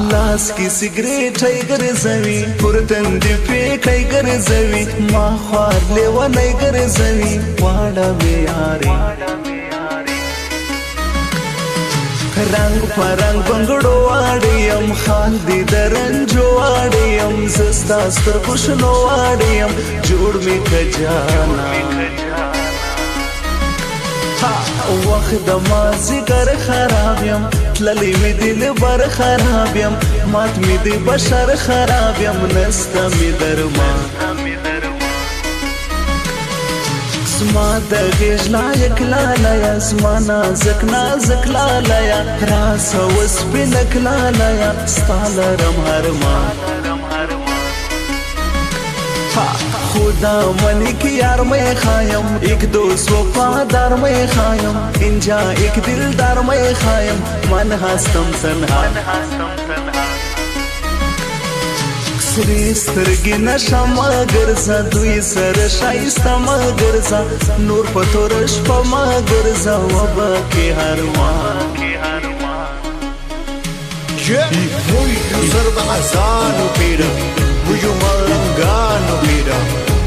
لاس کی سیګریټ ای ګرځوي پر تندې پیکای ګرځوي ما خوار لیونی ګرځوي واړه مې یاري رنگ پرنګ بنګړو واړیم خال دې درنجو واړیم زستا سترګو شنو واړیم جوړ مې کجانا وخت د مازیګر خراب یم تللی مې دل بر خراب یم مات مې د بشر خراب یم نسته مې درمان زما د غیږ لایق لالیه زما نازک نازک لالیه راسه وسپینک لالیه ستا لرم هرمان خدا منی کی یار میں خایم ایک دوست وفادار میں خایم انجا ایک دلدار میں خایم من هستم تنها سری سترګې نشم ګرځه دوی سره ښایسته مه ګرځه نور په توره شپه مه ګرځه وبه کې هروان Muyu Sarbanazano pira, muyu Malangano pira,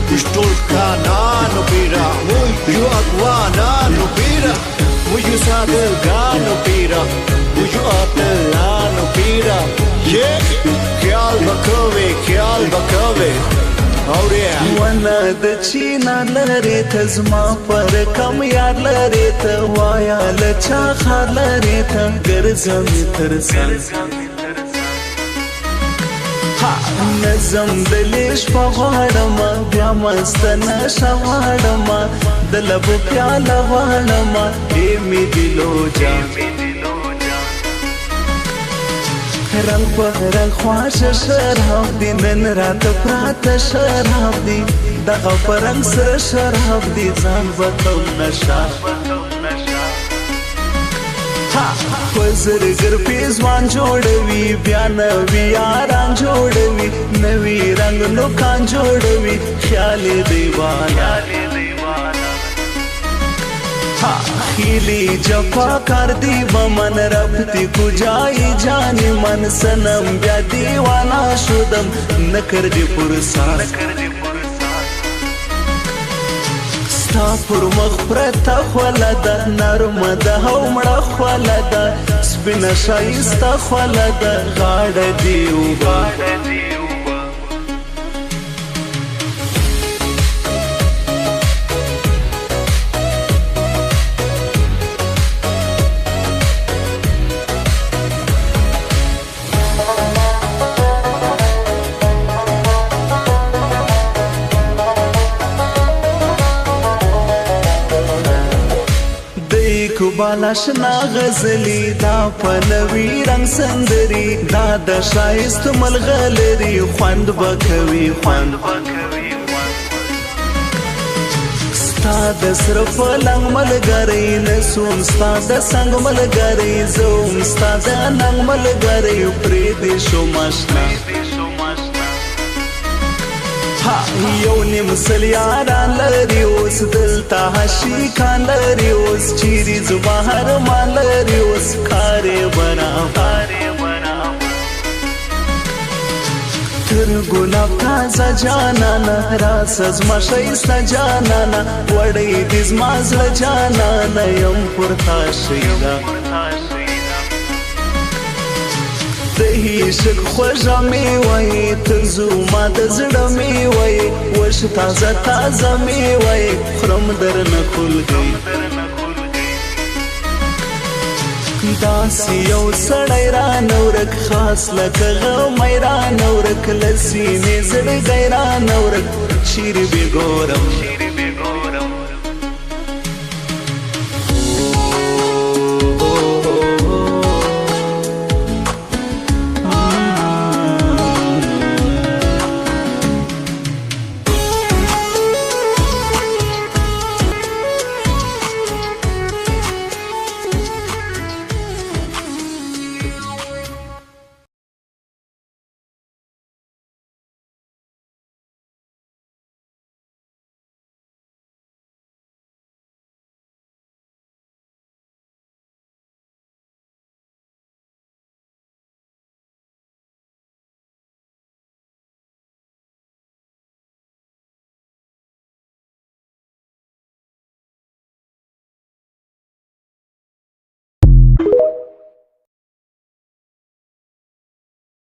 Pistolcanano pira, muyu Aguanano pira, muyu Sadelgano pira, muyu Adelano pira. Que alba cove, Aurea. ونه د چینا لرې ته زما پر کم یار لرې ته وایا له چا خار لرې ته ګرځم تر ځان نظم د لیش په غواړم بیا مست نشه غواړم د لبو پیاله غواړم ای مې دلو جان رنگ پر رنگ خواش شراب دی نن رات پرات شراب دی دغه پر رنگ سر شراب دی ځان وکم نشا پزرګر پیزوان جوړوي بیا نوی یاران جوړوي نوی رنگ نوکان جوړوي خیال دیوانا خیلی جفا کر دی بمن رفتی کجای جانی من سنم بیا دیوانا شدم نکر دی پرسان ستا پر مخ پرتا خولده نرم ده او مړه خولده سپینه ښایسته خولده غاړه دی اوبه بالاشنا غزلی دا پنوی رنگ سندری دا د شایست ملغلری خوند بکوي خوند ستا د سر پلنګ ملګری نسوم ستا د سنگ ملګری زوم ستا د ننګ ملګری پرې دې شو ماشنا یو نیم سل یاران لري اوس دلته حشیقان لري اوس چیرې زما هرمان لري اوس کارې برابر تر ګلاب تازه جانانه راسه زما ښایسته جانانه وړی دې زما زړه جانانه یم پر تا شیدا عشق خوږه میوه یې ترزو ما د زړه میوه یې وش تازه تازه میوه یې خورم درنه خولګۍ داسې یو سړی رانه ورک خاص لکه غمی رانه ورک له سینې زړګی رانه ورک چیرې بې ګورم